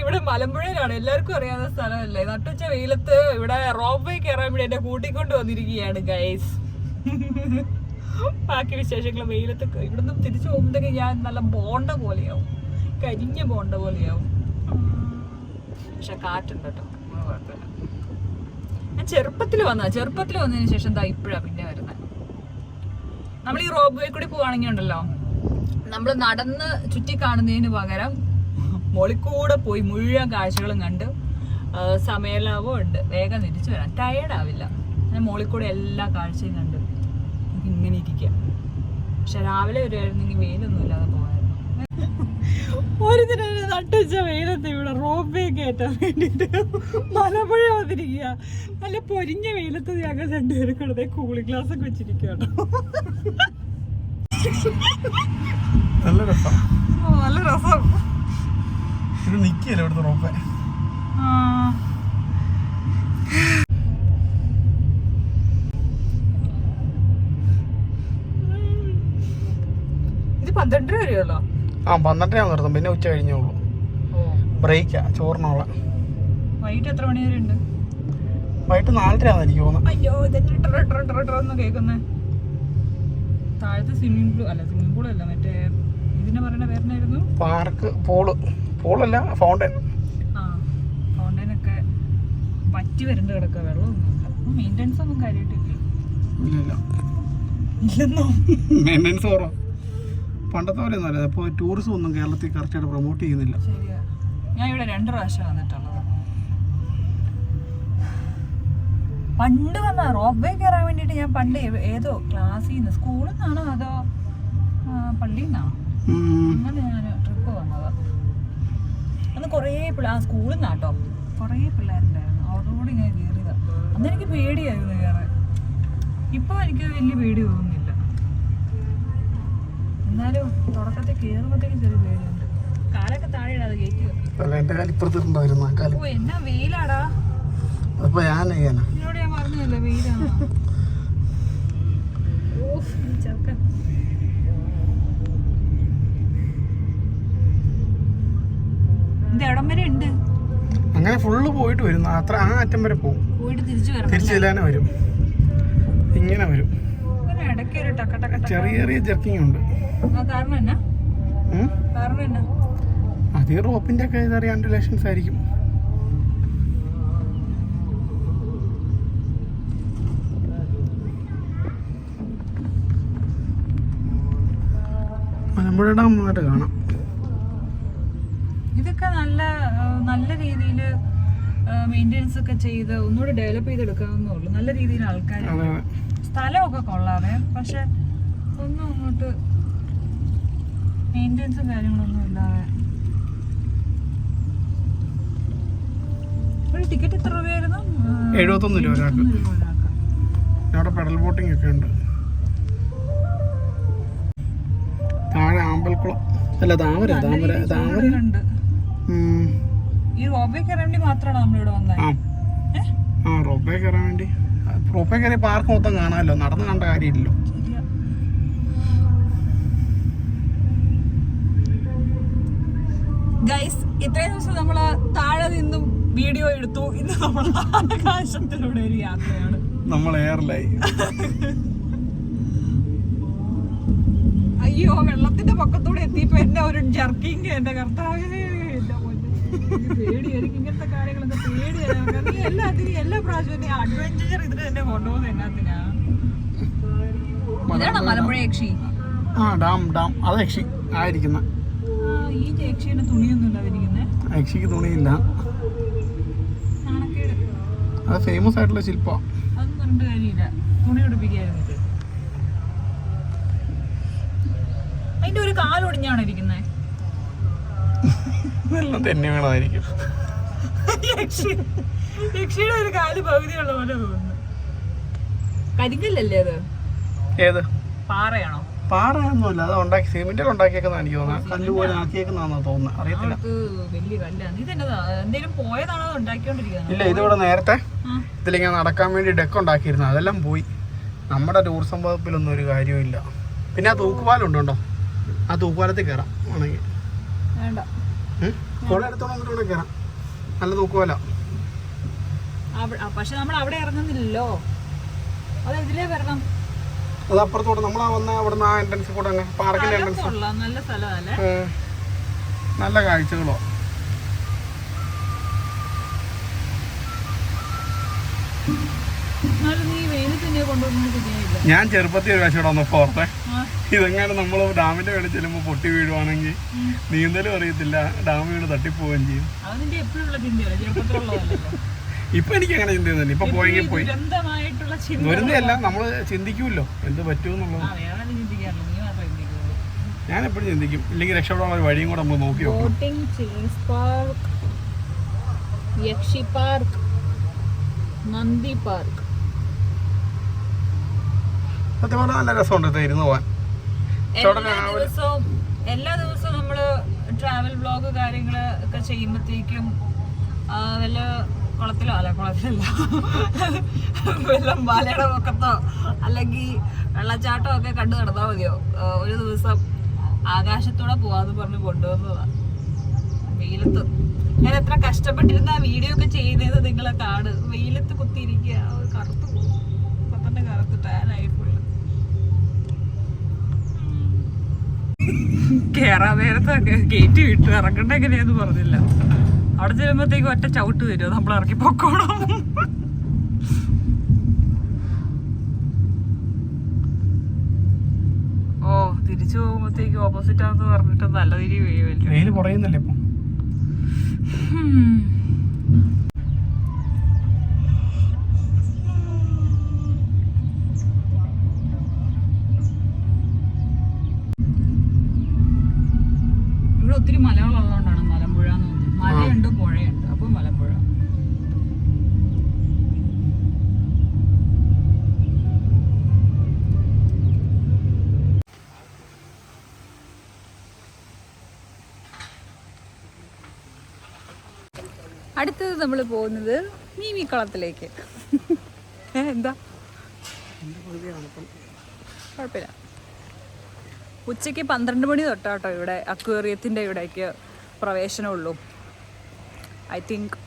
ഇവിടെ മലമ്പുഴയിലാണ്, എല്ലാവർക്കും അറിയാവുന്ന സ്ഥലമല്ലേ. നട്ടുച്ച വെയിലത്ത് ഇവിടെ റോപ്പ് വേ കയറാൻ വേണ്ടി എന്നെ കൂട്ടിക്കൊണ്ട് വന്നിരിക്കുകയാണ് ഗൈസ്. ബാക്കി വിശേഷങ്ങൾ വെയിലത്ത് ഇവിടുന്ന് തിരിച്ചു പോകുമ്പോഴത്തേക്ക് ഞാൻ നല്ല ബോണ്ട പോലെയാവും, കരിഞ്ഞ ബോണ്ട പോലെയാവും. പക്ഷെ കാറ്റുണ്ട് കേട്ടോ, കുഴപ്പമില്ല. ഞാൻ ചെറുപ്പത്തിൽ വന്നതിന് ശേഷം എന്താ ഇപ്പോഴാണ് പിന്നെ വരുന്നത്. നമ്മൾ ഈ റോപ്പ് വേ കൂടി പോവാണെങ്കിൽ ഉണ്ടല്ലോ, നമ്മൾ നടന്ന് ചുറ്റി കാണുന്നതിന് പകരം മോളിക്കൂടെ പോയി മുഴുവൻ കാഴ്ചകളും കണ്ട് സമയലാഭവും ഉണ്ട്, വേഗം തിരിച്ചു വരാം, ടയേർഡാവില്ല. ഞാൻ മോളിക്കൂടെ എല്ലാ കാഴ്ചയും കണ്ട് ഇങ്ങനെ ഇരിക്കുക. പക്ഷെ രാവിലെ വരുമായിരുന്നെങ്കിൽ വെയിലൊന്നും ഇല്ലാതെ പോകായിരുന്നു. ഒരു ദിനം നട്ടുവെച്ച വെയിലത്ത് ഇവിടെ റോപ്പ് വേ കയറ്റാൻ വേണ്ടിയിട്ട് മലമ്പുഴ വന്നിരിക്കുക. നല്ല പൊരിഞ്ഞ വെയിലത്ത് ഞങ്ങൾ രണ്ടുപേരും കൂടെ കൂളിംഗ് ഗ്ലാസ് ഒക്കെ വെച്ചിരിക്കുക കേട്ടോ. നല്ല രസം. നല്ല രസം. ഇത് നിക്കല്ലേ ഇവിടുത്തെ റോപ്പ്. ഇത് 12 വരെയുള്ളോ? 12 നിർത്തും, പിന്നെ ഉച്ച കഴിഞ്ഞോളൂ. ബ്രേക്കാ ചോറിനോള. വൈകിട്ട് എത്ര മണി വരെ ഉണ്ട്? വൈകിട്ട് 4:30 എനിക്ക് തോന്നുന്നു. അയ്യോ ഇതെന്ന് കേൾക്കുന്നേ. താഴത്തെ സ്വിമ്മിംഗ് പൂൾ അല്ല, മറ്റേ ഇതിനെ പറയുന്ന പേരെന്നായിരുന്നു? Park പൂളല്ല, fountain. ഫൗണ്ടനൊക്കെ പറ്റി വരേണ്ട കിടക്കുക, വെള്ളമൊന്നുമില്ല. മെയിൻ്റെനൻസ് ഒന്നും കാര്യമായിട്ടില്ലേ? ഇല്ലെന്നോ? മെയിൻ്റെനൻസ് കുറവാ, പണ്ടത്തെ പോലെ ഒന്നും അല്ല. ഇപ്പോൾ ടൂറിസം ഒന്നും കേരളത്തിൽ കറക്റ്റായിട്ട് പ്രൊമോട്ട് ചെയ്യുന്നില്ല. ശരിയാ. ഞാൻ ഇവിടെ 2 പ്രാവശ്യം വന്നിട്ടുള്ളത്. പണ്ട് വന്ന റോപ്പ് വേ കയറാൻ വേണ്ടിയിട്ട് ഞാൻ പണ്ട് ഏതോ ക്ലാസ്സിൽ നിന്ന്, സ്കൂളിൽ നിന്നാണോ അതോ പള്ളിയിൽ നിന്നാണോ അങ്ങനെ ഞാൻ ട്രിപ്പ് വന്നത്. അന്ന് കുറേ പിള്ളേർ, സ്കൂളിൽ നിന്നാട്ടോ കുറേ പിള്ളേരുണ്ടായിരുന്നു, അവരോട് ഇങ്ങനെ കയറിയതാ. അന്ന് എനിക്ക് പേടിയായിരുന്നു കയറാൻ. ഇപ്പോൾ എനിക്ക് വലിയ പേടി തോന്നുന്നില്ല, എന്നാലും തുടക്കത്തിൽ കയറുമ്പോഴത്തേക്കും ചെറിയ പേടിയുണ്ട്. കാലൊക്കെ താഴെ ഇടാതെ കയറ്റി വെക്കും. എന്നാ വെയിലാടാ. എന്നോട് ഞാൻ പറഞ്ഞല്ലേ വെയിലാണ്. ചെറുക്കൻ ഇത് എവിടം വരെ ഉണ്ട്? അങ്ങനെ ഫുള്ള് പോയിട്ട് വരും, അത്ര ആ അറ്റം വരെ പോകും. പോയിട്ട് തിരിച്ചു വരും, ഇങ്ങനെ വരും. ഇടയ്ക്ക് ഒരു ചെറിയ ചെറിയ ജർക്കിങ് ഉണ്ട്. കാരണം എന്നാ? അത് ഈ റോപ്പിന്റെ ഒക്കെ ആൻഡുലേഷൻസ് ആയിരിക്കും. മലമ്പുഴ ഡാം നന്നായിട്ട് കാണാം. ഇതൊക്കെ നല്ല രീതിയിൽ മെയിൻ്റെനൻസ് ഒക്കെ ചെയ്ത് ഒന്നുകൂടി ഡെവലപ്പ് ചെയ്തെടുക്കാവുന്നുള്ളൂ. നല്ല രീതിയിൽ ആൾക്കാർ, സ്ഥലമൊക്കെ കൊള്ളാവേ, പക്ഷെ ഒന്നും അങ്ങോട്ട് മെയിൻ്റെനൻസും കാര്യങ്ങളൊന്നും ഇല്ലാതെ. ഒരു ടിക്കറ്റ് എത്ര രൂപയായിരുന്നു? 71 രൂപ ഒരാൾക്ക്. അവിടെ പെഡൽ ബോട്ടിംഗ് ഒക്കെ ഉണ്ട്. താഴെ ആമ്പൽക്കുളം അല്ല, താമര ഉണ്ട്. ഈ റോപ്പ് വേ കയറാൻ വേണ്ടി മാത്രമാണ് നമ്മളിവിടെ വന്നത്. റോപ്പ് വേ കയറാൻ വേണ്ടി. റോപ്പ് വേ കയറി പാർക്ക് മൊത്തം കാണാമല്ലോ, നടന്ന് കണ്ട കാര്യമില്ലല്ലോ. ഗൈസ്, ഇത്രയും ദിവസം നമ്മള് താഴെ നിന്നും വീഡിയോ എടുത്തു. ഇന്ന് നമ്മൾ ആകാശത്തിലൂടെ ഒരു യാത്രയാണ്. നമ്മൾ എയർലായി. അയ്യോ, വെള്ളത്തിന്റെ പക്കത്തൂടെ എത്തിയപ്പോ എന്നെ ഒരു ജർക്കിങ്, എന്റെ കർത്താവേ, എന്റെ പേടിയായിരിക്കും ഇങ്ങനത്തെ കാര്യങ്ങളൊക്കെ. പേടിയാണ് എല്ലാ പ്രാവശ്യവും അഡ്വഞ്ചർ ഇതിന് തന്നെ കൊണ്ടുപോകുന്നത്. എന്നാത്തിനാ? ഇതാണോ മലമ്പുഴ യക്ഷി? ഡാം അത് യക്ഷി ആയിരിക്കുന്ന. ഈ യക്ഷിയുടെ തുണിയൊന്നും ഇല്ലാതിരിക്കുന്നേ. യക്ഷിക്ക് തുണിയില്ല, അത് ഫേമസ് ആയിട്ടുള്ള ശില്പം. അതൊന്നും പറഞ്ഞിട്ട് കാര്യമില്ല, തുണി ഉടുപ്പിക്കായിരുന്നു. അതിന്റെ ഒരു കാലൊടിഞ്ഞാണ് ഇരിക്കുന്നത്. തന്നെ വേണമായിരിക്കും. യക്ഷിയുടെ ഒരു കാല് പകുതിയുള്ള പോലെ തോന്നുന്നു. കരിങ്കല്ലല്ലേ അത്? ഏത് പാറയാണോ? പാറയൊന്നുമല്ല, അത് ഉണ്ടാക്കി സിമെന്റിൽ ഉണ്ടാക്കിയേക്കുന്ന എനിക്ക് തോന്നുന്നത്. കല്ല് പോലെ ആക്കിയേക്കുന്നതാണോ തോന്നുന്നത്, അറിയത്തില്ല. വലിയ കല്ലാണ്. ഇതെന്തെങ്കിലും പോയതാണോ ഉണ്ടാക്കിക്കൊണ്ടിരിക്കുന്നത്? ഇല്ല, ഇതിവിടെ നേരത്തെ ഇതിലിങ്ങനെ നടക്കാൻ വേണ്ടി ഡെക്ക് ഉണ്ടാക്കിയിരുന്നു, അതെല്ലാം പോയി. നമ്മുടെ ടൂറിസം വകുപ്പിലൊന്നും ഒരു കാര്യമില്ല. പിന്നെ ആ തൂക്കുപാലം ഉണ്ടോ? ആ തൂക്കുപാലത്തിൽ കയറാം ആണെങ്കിൽ. വേണ്ട, അവിടെ അടുത്തോളം വന്നിട്ട് ഇവിടെ കയറാം. നല്ല തൂക്കുമല്ല. പക്ഷെ നമ്മൾ അവിടെ ഇറങ്ങുന്നില്ലല്ലോ. അത് ഇതിലേ വരണം. അത് അപ്പുറത്തോട്ട് നമ്മളാ വന്ന അവിടെ നിന്ന് ആ എൻട്രൻസിൽ കൂടെ അങ്ങ് പാർക്കിന്റെ എൻട്രൻസ്. നല്ല സ്ഥലമല്ലേ, നല്ല കാഴ്ചകളോ. ഞാൻ ചെറുപ്പത്തിൽ ഒരു പ്രാവശ്യം ഇവിടെ വന്നപ്പോ ഓർത്തെ, ഇതെങ്ങനെ നമ്മൾ ഡാമിന്റെ വേണ്ടി ചെല്ലുമ്പോ പൊട്ടി വീഴുവാണെങ്കിൽ നീന്തലും അറിയത്തില്ല, ഡാം വീണ് തട്ടിപ്പോവുകയും ചെയ്യും. ഇപ്പൊ എനിക്ക് അങ്ങനെ ചിന്തയൊന്നുമില്ല. ഇപ്പൊ പോയെങ്കിൽ പോയി. ദുരന്തമല്ല, നമ്മള് ചിന്തിക്കൂല്ലോ എന്ത് പറ്റൂന്നുള്ളത്. ഞാൻ എപ്പോഴും ചിന്തിക്കും, ഇല്ലെങ്കിൽ രക്ഷപ്പെടാനുള്ള ഒരു വഴിയും കൂടെ നമ്മൾ നോക്കി നോക്കും. നന്ദി പാർക്ക് സത്യം പറഞ്ഞാൽ നല്ല രസമുണ്ട് ഇരുന്ന് പോവാൻ. എല്ലാ ദിവസവും നമ്മള് ട്രാവൽ വ്ളോഗ് കാര്യങ്ങള് ഒക്കെ ചെയ്യുമ്പോഴത്തേക്കും വല്ല കുളത്തിലല്ല വല്ല മലയുടെ പൊക്കത്തോ അല്ലെങ്കിൽ വെള്ളച്ചാട്ടോ ഒക്കെ കണ്ടു നടന്നാൽ മതിയോ. ഒരു ദിവസം ആകാശത്തൂടെ പോവാന്ന് പറഞ്ഞ് കൊണ്ടുവന്നതാ. വെയിലത്ത് ഞാൻ എത്ര കഷ്ടപ്പെട്ടിരുന്ന ആ വീഡിയോ ഒക്കെ ചെയ്യുന്നത് നിങ്ങളെ കാട്. വെയിലത്ത് കുത്തിയിരിക്കുക, കറുത്തു പോകും. ഇപ്പൊ തന്നെ കറുത്ത് ടാനായി ഫുള്ള്. കേറാൻ നേരത്തൊക്കെ ഗേറ്റ് വിട്ടു ഇറങ്ങണ്ട എങ്ങനെയാന്ന് പറഞ്ഞില്ല. അവിടെ ചെല്ലുമ്പോഴത്തേക്കും ഒറ്റ ചവിട്ട് തരുമോ, നമ്മൾ ഇറക്കി പൊക്കോണം. ഓ തിരിച്ചു പോകുമ്പോഴത്തേക്കും ഓപ്പോസിറ്റ് ആണെന്ന് പറഞ്ഞിട്ട് നല്ല തിരി വീഴുമല്ലേ. ഇവിടെ ഒത്തിരി മലകളുള്ളതുകൊണ്ടാണ് മലമ്പുഴ എന്ന് തോന്നുന്നത്. മലയുണ്ട്, പുഴയുണ്ട്, അപ്പൊ മലമ്പുഴ. അടുത്തത് നമ്മൾ പോകുന്നത് മീമിക്കുളത്തിലേക്ക്. എന്താ കുഴപ്പമില്ല. ഉച്ചയ്ക്ക് 12 മണി തൊട്ടാട്ടോ ഇവിടെ അക്വേറിയത്തിൻ്റെ ഇവിടേക്ക് പ്രവേശനമുള്ളൂ. I think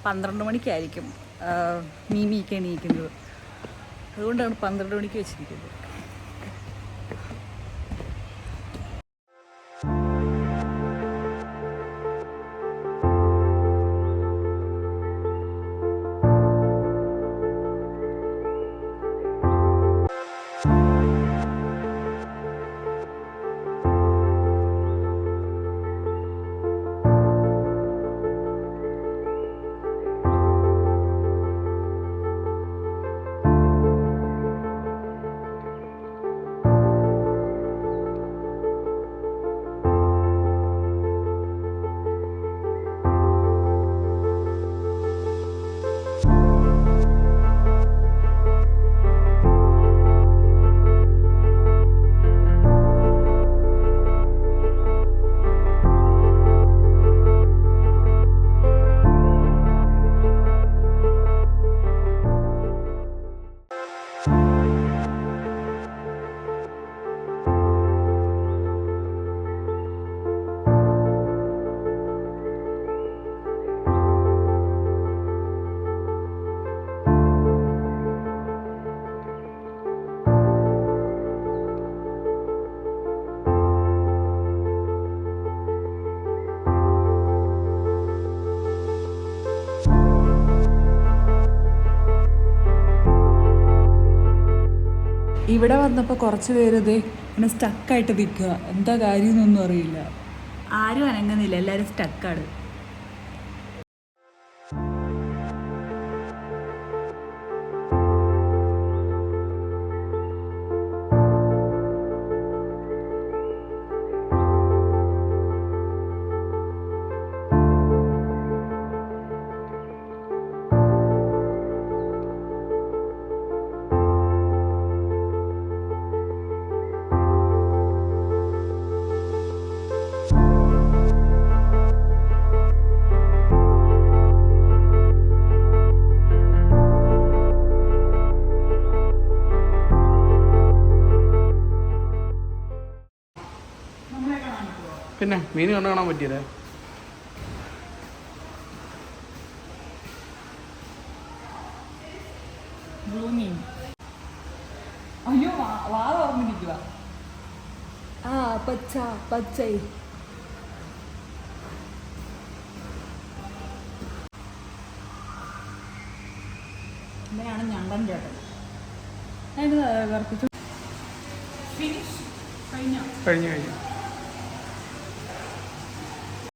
12 മണിക്കായിരിക്കും മീമിക്ക് എണീക്കുന്നത്. അതുകൊണ്ടാണ് 12 മണിക്ക് വെച്ചിരിക്കുന്നത്. ഇവിടെ വന്നപ്പോൾ കുറച്ച് പേര് ഇതേ ഇങ്ങനെ സ്റ്റക്കായിട്ട് നിൽക്കുക. എന്താ കാര്യം എന്നൊന്നും അറിയില്ല. ആരും അനങ്ങുന്നില്ല, എല്ലാവരും സ്റ്റക്കാണ്. പിന്നെ മീൻ കണ്ടു കാണാൻ പറ്റിയല്ലേ? ഗ്ലൂമി. അയ്യോ വാ ഓർമ്മിരിക്കുക. ആ പച്ച പച്ച ഇങ്ങനെയാണ് ഞണ്ടൻ ചേട്ടൻ. അതിന് വർക്കിച്ചു ഫിനിഷ് കഴിഞ്ഞോ? കഴിഞ്ഞു കഴിഞ്ഞു.